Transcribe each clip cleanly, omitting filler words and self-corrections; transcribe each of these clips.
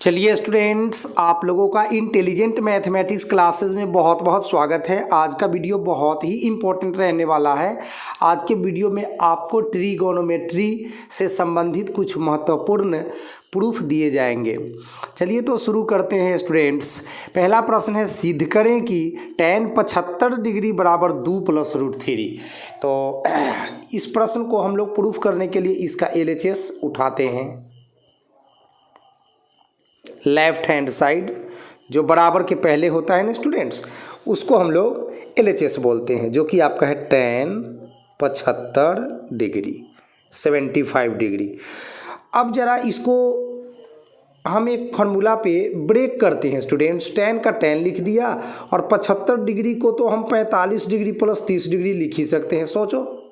चलिए स्टूडेंट्स, आप लोगों का इंटेलिजेंट मैथमेटिक्स क्लासेस में बहुत बहुत स्वागत है। आज का वीडियो बहुत ही इम्पोर्टेंट रहने वाला है। आज के वीडियो में आपको ट्रिगोनोमेट्री से संबंधित कुछ महत्वपूर्ण प्रूफ दिए जाएंगे। चलिए तो शुरू करते हैं स्टूडेंट्स। पहला प्रश्न है, सिद्ध करें कि tan 75 डिग्री बराबर 2 + √3। तो इस प्रश्न को हम लोग प्रूफ करने के लिए इसका LHS उठाते हैं। लेफ्ट हैंड साइड जो बराबर के पहले होता है ना स्टूडेंट्स, उसको हम लोग LHS बोलते हैं, जो कि आपका है tan 75 डिग्री 75 डिग्री। अब जरा इसको हम एक फार्मूला पे ब्रेक करते हैं स्टूडेंट्स। tan का tan लिख दिया और 75 डिग्री को तो हम 45 डिग्री + 30 डिग्री लिख ही सकते हैं। सोचो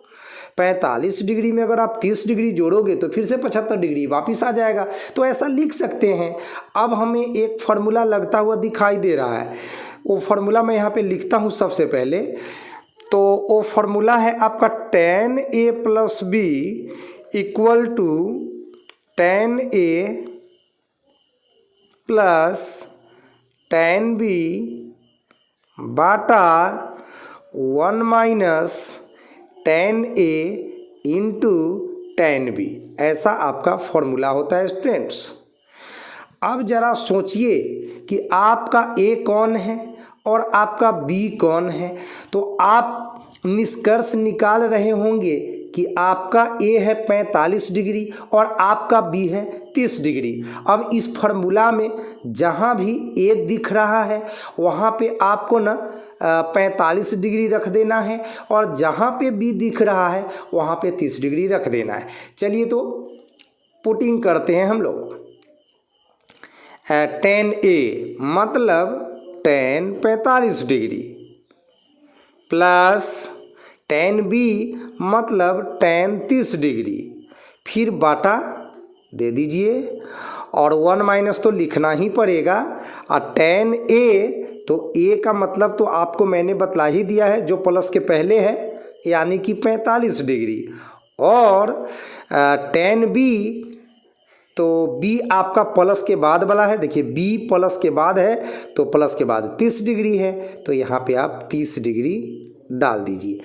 45 डिग्री में अगर आप 30 डिग्री जोड़ोगे तो फिर से 75 डिग्री वापस आ जाएगा, तो ऐसा लिख सकते हैं। अब हमें एक फार्मूला लगता हुआ दिखाई दे रहा है, वो फार्मूला मैं यहाँ पे लिखता हूँ सबसे पहले। तो वो फार्मूला है आपका tan A + B = tan A + tan B बटा 1 - tan A × tan B, ऐसा आपका फॉर्मूला होता है स्टूडेंट्स। अब जरा सोचिए कि आपका A कौन है और आपका B कौन है, तो आप निष्कर्ष निकाल रहे होंगे कि आपका A है 45 डिग्री और आपका B है 30 डिग्री। अब इस फार्मूला में जहाँ भी A दिख रहा है वहाँ पे आपको ना 45 डिग्री रख देना है और जहाँ पे B दिख रहा है वहाँ पे 30 डिग्री रख देना है। चलिए तो पुटिंग करते हैं हम लोग। tan A मतलब tan 45 degree plus tan B मतलब tan 30 डिग्री, फिर बाटा दे दीजिए और 1 - तो लिखना ही पड़ेगा। और tan A, तो A का मतलब तो आपको मैंने बतला ही दिया है, जो प्लस के पहले है, यानी कि 45 डिग्री। और tan B, तो B आपका प्लस के बाद वाला है। देखिए B प्लस के बाद है तो प्लस के बाद 30 डिग्री है, तो यहाँ पे आप 30 डिग्री डाल दीजिए।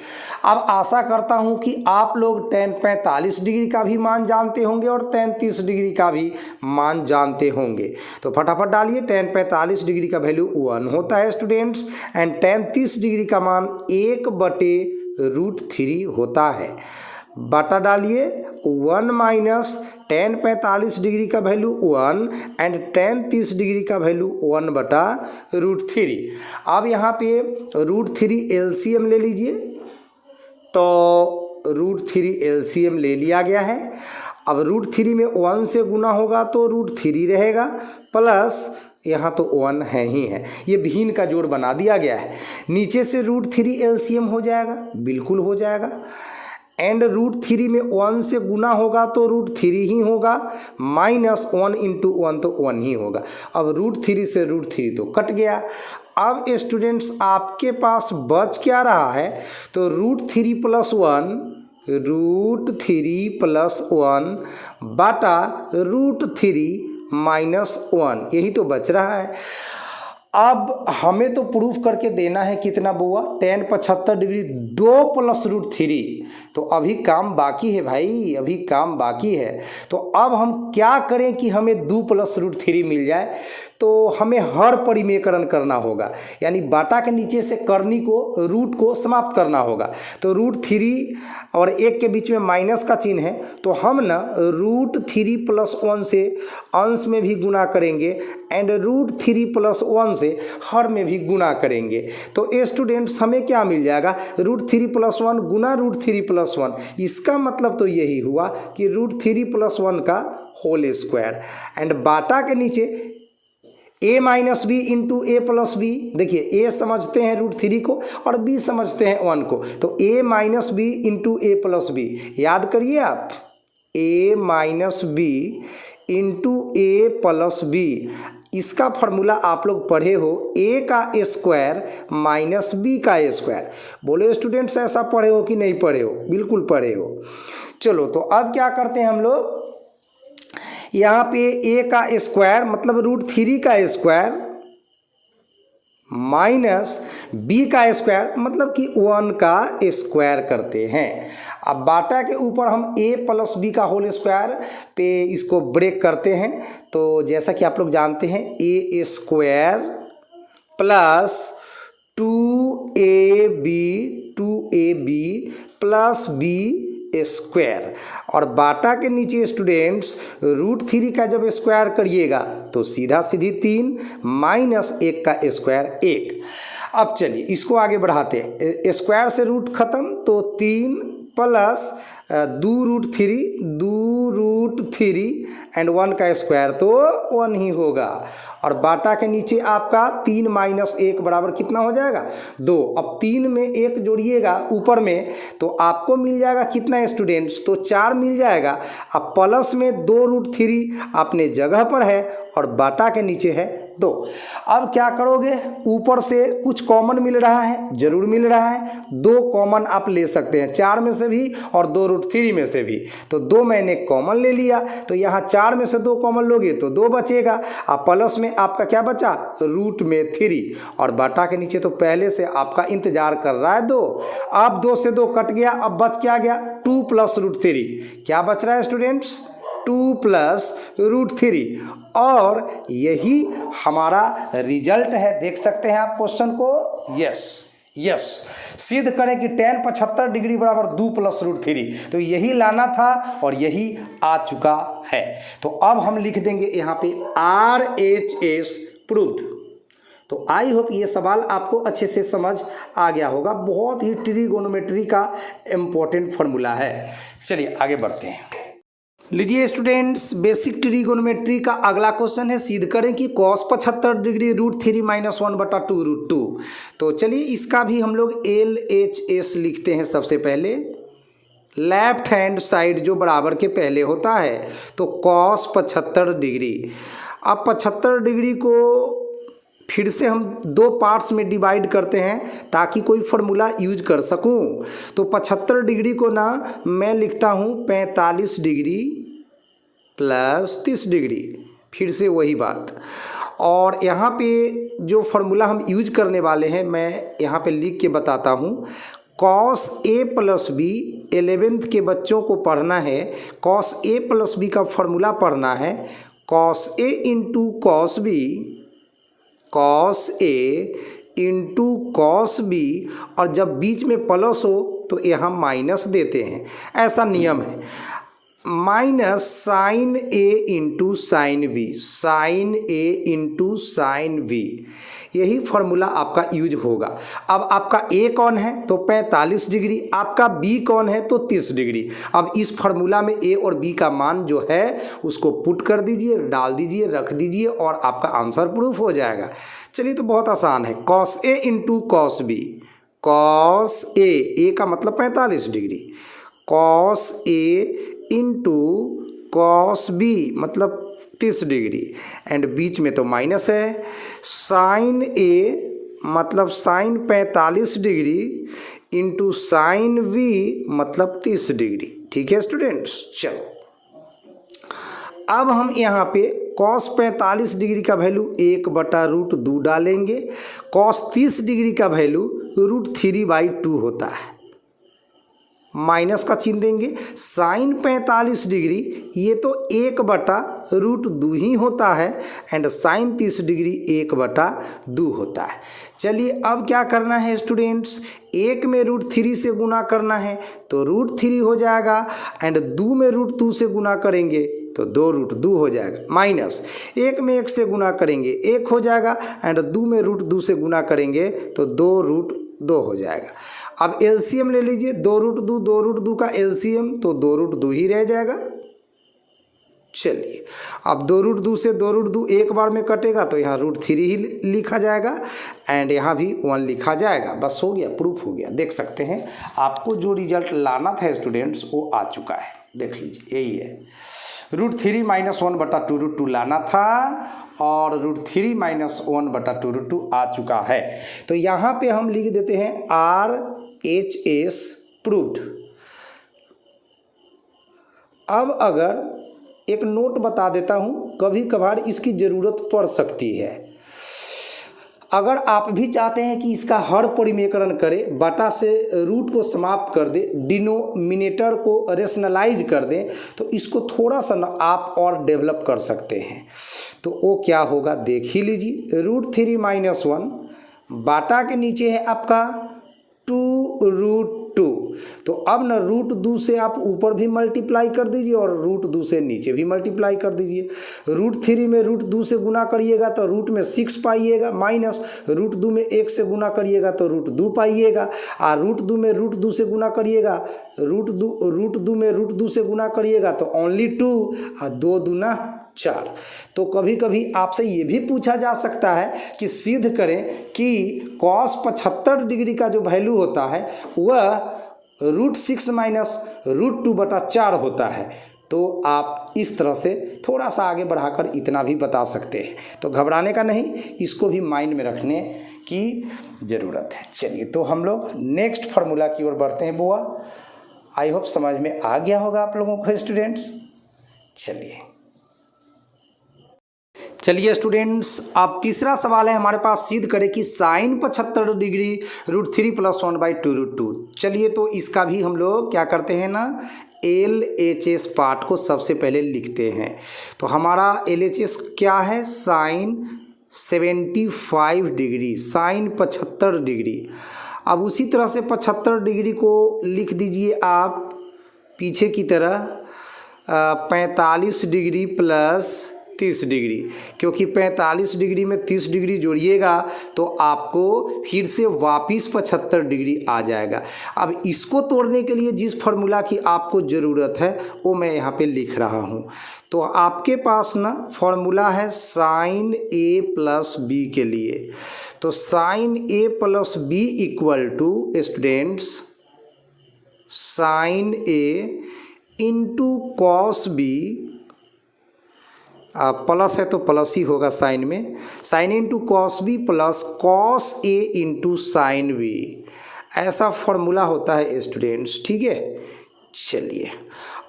अब आशा करता हूँ कि आप लोग tan 45 डिग्री का भी मान जानते होंगे और tan 30 डिग्री का भी मान जानते होंगे। तो फटाफट डालिए। tan 45 डिग्री का वैल्यू 1 होता है स्टूडेंट्स, एंड tan 30 डिग्री का मान 1/√3 होता है। बटा डालिए 1 - tan 45 डिग्री का वैल्यू 1 एंड tan 30 डिग्री का वैल्यू 1/√3। अब यहाँ पे √3 LCM ले लीजिए, तो √3 LCM ले लिया गया है। अब √3 में 1 से गुना होगा तो √3 रहेगा, प्लस यहाँ तो 1 है ही है, ये भिन्न का जोड़ बना दिया गया है। नीचे से √3 LCM हो जाएगा, बिल्कुल हो जाएगा। एंड √3 में 1 से गुना होगा तो √3 ही होगा, -1 × 1 तो 1 ही होगा। अब √3 से √3 तो कट गया। अब स्टूडेंट्स आपके पास बच क्या रहा है, तो √3 + 1 बटा √3 - 1, यही तो बच रहा है। अब हमें तो प्रूफ करके देना है कितना बुआ, tan 75 डिग्री 2 + √3। तो अभी काम बाकी है भाई, अभी काम बाकी है। तो अब हम क्या करें कि हमें 2 + √3 मिल जाए, तो हमें हर परिमेयकरण करना होगा, यानी बाटा के नीचे से करनी को, रूट को समाप्त करना होगा। तो √3 और 1 के बीच में माइनस का चिन्ह है, तो हम ना √3 + 1 से अंश में भी गुना करेंगे एंड √3 + 1 से हर में भी गुना करेंगे। तो स्टूडेंट्स हमें क्या मिल जाएगा, √3 + 1 गुना √3 + 1। इसका मतलब तो यही हुआ कि √3 + 1 का होल स्क्वायर, एंड बाटा के नीचे A - B × A + B। देखिए A समझते हैं √3 को और B समझते हैं 1 को, तो A - B × A + B याद करिए आप, A - B × A + B। इसका फॉर्मूला आप लोग पढ़े हो, A का स्क्वायर - B का स्क्वायर। बोले स्टूडेंट्स ऐसा पढ़े हो कि नहीं पढ़े हो? बिल्कुल पढ़े हो। चलो तो अब क्या करते हैं हम लोग, यहाँ पे ए का स्क्वायर मतलब √3 का स्क्वायर माइनस बी का स्क्वायर मतलब कि 1 का स्क्वायर करते हैं। अब बाटा के ऊपर हम a प्लस बी का होल स्क्वायर पे इसको ब्रेक करते हैं। तो जैसा कि आप लोग जानते हैं a square plus 2ab plus b square, और बाटा के नीचे स्टूडेंट्स √3 का जब स्क्वायर करिएगा तो सीधा सीधी 3 माइनस 1 का स्क्वायर 1। अब चलिए इसको आगे बढ़ाते हैं। स्क्वायर से रूट खत्म तो 3 प्लस 2√3 एंड 1 का स्क्वायर तो 1 ही होगा। और बाटा के नीचे आपका 3 माइनस 1 बराबर कितना हो जाएगा 2। अब 3 में 1 जोड़िएगा ऊपर में तो आपको मिल जाएगा कितना स्टूडेंट्स, तो 4 मिल जाएगा। अब प्लस में 2√3 अपने जगह पर है और बाटा के नीचे है 2। अब क्या करोगे, ऊपर से कुछ कॉमन मिल रहा है, जरूर मिल रहा है, 2 कॉमन आप ले सकते हैं, 4 में से भी और 2√3 में से भी। तो 2 मैंने कॉमन ले लिया, तो यहाँ 4 में से 2 कॉमन लोगे तो 2 बचेगा। अब प्लस में आपका क्या बचा √3 और बाटा के नीचे तो पहले से आपका इंतजार कर रहा है 2। अब 2 से 2 कट गया, अब बच क्या गया 2 प्लस √3। क्या बच रहा है स्टूडेंट्स 2 प्लस √3, और यही हमारा रिजल्ट है। देख सकते हैं आप क्वेश्चन को, यस सिद्ध करें कि tan 75 डिग्री बराबर 2 प्लस √3। तो यही लाना था और यही आ चुका है। तो अब हम लिख देंगे यहाँ पे RHS प्रूव्ड। तो आई होप ये सवाल आपको अच्छे से समझ आ गया होगा। बहुत ही ट्रिगोनोमेट्री का इम्पोर्टेंट फॉर्मूला है। चलिए आगे बढ़ते हैं। लीजिए स्टूडेंट्स, बेसिक ट्रिगोनोमेट्री का अगला क्वेश्चन है, सिद्ध करें कि cos 75 डिग्री √3 माइनस 1/2 √2। तो चलिए इसका भी हम लोग LHS लिखते हैं। सबसे पहले लेफ्ट हैंड साइड जो बराबर के पहले होता है तो cos 75 डिग्री। अब 75 डिग्री को फिर से हम 2 पार्ट्स में डिवाइड करते हैं ताकि कोई फार्मूला यूज कर सकूं। तो 75 डिग्री को ना मैं लिखता हूं 45 डिग्री प्लस 30 डिग्री, फिर से वही बात। और यहाँ पे जो फार्मूला हम यूज करने वाले हैं मैं यहाँ पे लिख के बताता हूँ। cos a plus B 11th के बच्चों को पढ़ना है। cos a प्लस बी का फार्मूला पढ़ना है, cos a into cos b, cos a into cos b, और जब बीच में प्लस हो तो यहाँ माइनस देते हैं, ऐसा नियम है। Minus sine a into sine b, sine a into sine b, यही फार्मूला आपका यूज होगा। अब आपका a कौन है तो 45 डिग्री, आपका b कौन है तो 30 डिग्री। अब इस फार्मूला में a और b का मान जो है उसको पुट कर दीजिए, डाल दीजिए, रख दीजिए और आपका आंसर प्रूफ हो जाएगा। चलिए तो बहुत आसान है, cos a into cos b, cos a का मतलब 45 degree, cos a into cos b मतलब 30 डिग्री, एंड बीच में तो माइनस है। साइन a मतलब sine 45 degree into sine v मतलब 30 डिग्री। ठीक है स्टूडेंट्स, चलो अब हम यहाँ पे cos 45 डिग्री का वैल्यू 1/√2 डालेंगे, cos 30 डिग्री का वैल्यू √3/2 होता है, माइनस का चिन्ह देंगे। साइन 45 डिग्री ये तो 1/√2 ही होता है, एंड साइन 30 डिग्री 1/2 होता है। चलिए अब क्या करना है स्टूडेंट्स, 1 में √3 से गुना करना है तो √3 हो जाएगा, एंड 2 में √2 से गुना करेंगे तो 2√2 हो जाएगा, माइनस 1 में 1 से गुना करेंगे 1 हो जाएगा, एंड 2 में √2 से गुना करेंगे तो 2√2 हो जाएगा। अब एलसीएम ले लीजिए, 2√2 का एलसीएम तो 2√2 ही रह जाएगा। चलिए अब 2√2 से 2√2 एक बार में कटेगा तो यहाँ √3 ही लिखा जाएगा, एंड यहाँ भी 1 लिखा जाएगा। बस हो गया, प्रूफ हो गया। देख सकते हैं आपको जो रिजल्ट लाना था स्टूडेंट्स वो आ चुका है। देख लीजिए यही है, √3 माइनस 1/2 लाना था और √3 माइनस 1/2 आ चुका है। तो यहाँ पे हम लिख देते हैं RHS प्रूव्ड। अब अगर एक नोट बता देता हूँ, कभी कभार इसकी ज़रूरत पड़ सकती है। अगर आप भी चाहते हैं कि इसका हर परिमेयकरण करें, बटा से रूट को समाप्त कर दें, डिनोमिनेटर को रेशनलाइज कर दें, तो इसको थोड़ा सा ना आप और डेवलप कर सकते हैं। तो वो क्या होगा देख ही लीजिए। √3 - 1 बाटा के नीचे है आपका 2√2। तो अब ना √2 से आप ऊपर भी मल्टीप्लाई कर दीजिए और √2 से नीचे भी मल्टीप्लाई कर दीजिए। √3 में √2 से गुना करिएगा तो रूट में 6 पाइएगा, माइनस √2 में 1 से गुना करिएगा तो √2 पाइएगा, और √2 में √2 से गुना करिएगा, √2 में √2 से गुना करिएगा तो ओनली 2, और 2 दूना 4। तो कभी कभी आपसे ये भी पूछा जा सकता है कि सिद्ध करें कि cos 75 डिग्री का जो वैल्यू होता है वह √6 - √2/4 होता है। तो आप इस तरह से थोड़ा सा आगे बढ़ाकर इतना भी बता सकते हैं। तो घबराने का नहीं, इसको भी माइंड में रखने की ज़रूरत है। चलिए तो हम लोग नेक्स्ट फार्मूला की ओर बढ़ते हैं बुआ। आई होप समझ में आ गया होगा आप लोगों को स्टूडेंट्स। चलिए स्टूडेंट्स, अब तीसरा सवाल है हमारे पास, सिद्ध करें कि साइन 75 डिग्री √3 + 1/2√2। चलिए तो इसका भी हम लोग क्या करते हैं ना, LHS पार्ट को सबसे पहले लिखते हैं। तो हमारा LHS क्या है, साइन 75 डिग्री, साइन 75 डिग्री। अब उसी तरह से 75 डिग्री को लिख दीजिए आप पीछे की तरह 45 डिग्री + 30 डिग्री, क्योंकि 45 डिग्री में 30 डिग्री जोड़िएगा तो आपको फिर से वापस 75 डिग्री आ जाएगा। अब इसको तोड़ने के लिए जिस फार्मूला की आपको ज़रूरत है वो मैं यहाँ पे लिख रहा हूँ। तो आपके पास ना फार्मूला है साइन A + B के लिए। तो sine A + B = students sine A × cos B, plus है तो प्लस ही होगा साइन में, sine × cos B + cos A × sin B, ऐसा फॉर्मूला होता है स्टूडेंट्स। ठीक है, चलिए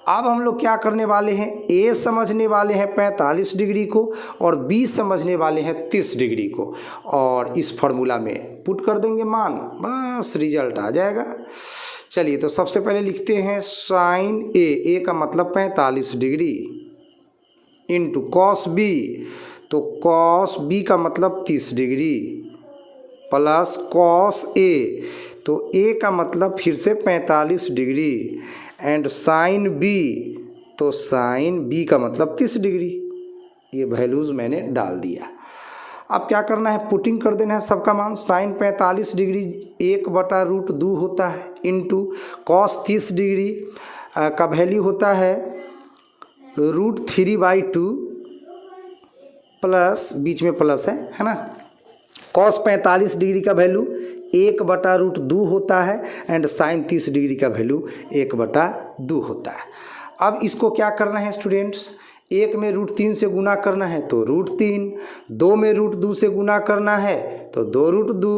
अब हम लोग क्या करने वाले हैं, A समझने वाले हैं 45 डिग्री को और B समझने वाले हैं 30 डिग्री को, और इस फार्मूला में पुट कर देंगे मान, बस रिजल्ट आ जाएगा। चलिए तो सबसे पहले लिखते हैं साइन A का मतलब 45 डिग्री इंटू cos B, तो cos B का मतलब 30 डिग्री प्लस cos A, तो A का मतलब फिर से 45 डिग्री एंड साइन B, तो साइन B का मतलब 30 डिग्री। ये वैल्यूज़ मैंने डाल दिया। अब क्या करना है, पुटिंग कर देना है सबका मान। साइन 45 डिग्री 1/√2 होता है इंटू cos 30 डिग्री का वैल्यू होता है √3/2 प्लस, बीच में प्लस है ना, cos 45 डिग्री का वैल्यू 1/√2 होता है एंड साइन 30 डिग्री का वैल्यू 1/2 होता है। अब इसको क्या करना है स्टूडेंट्स, 1 में √3 से गुना करना है तो √3, 2 में √2 से गुना करना है तो 2√2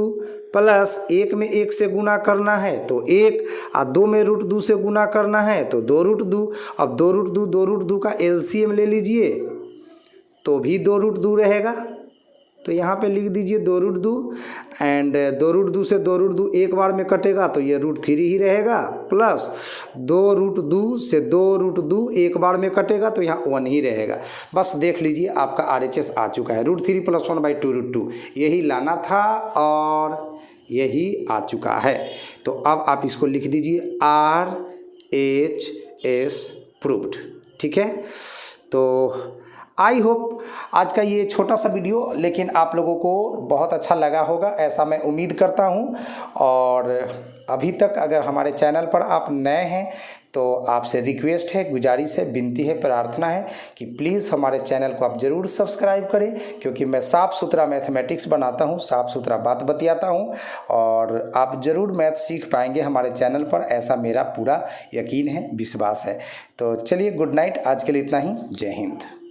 प्लस 1 में 1 से गुना करना है तो 1, और 2 में √2 से गुना करना है तो 2√2। अब 2√2 का LCM ले लीजिए तो भी 2√2 रहेगा, तो यहाँ पे लिख दीजिए 2√2 एंड 2√2 से 2√2 एक बार में कटेगा तो ये √3 ही रहेगा, प्लस 2√2 से 2√2 एक बार में कटेगा तो यहाँ 1 ही रहेगा। बस देख लीजिए आपका RHS आ चुका है, √3 + 1/2√2 यही लाना था और यही आ चुका है। तो अब आप इसको लिख दीजिए RHS प्रूव्ड। ठीक है, तो आई होप आज का ये छोटा सा वीडियो लेकिन आप लोगों को बहुत अच्छा लगा होगा, ऐसा मैं उम्मीद करता हूँ। और अभी तक अगर हमारे चैनल पर आप नए हैं तो आपसे रिक्वेस्ट है, गुजारिश है, विनती है, प्रार्थना है कि प्लीज़ हमारे चैनल को आप ज़रूर सब्सक्राइब करें, क्योंकि मैं साफ़ सुथरा मैथमेटिक्स बनाता हूँ, साफ़ सुथरा बात बतियाता हूँ और आप ज़रूर मैथ सीख पाएंगे हमारे चैनल पर, ऐसा मेरा पूरा यकीन है, विश्वास है। तो चलिए गुड नाइट, आज के लिए इतना ही। जय हिंद।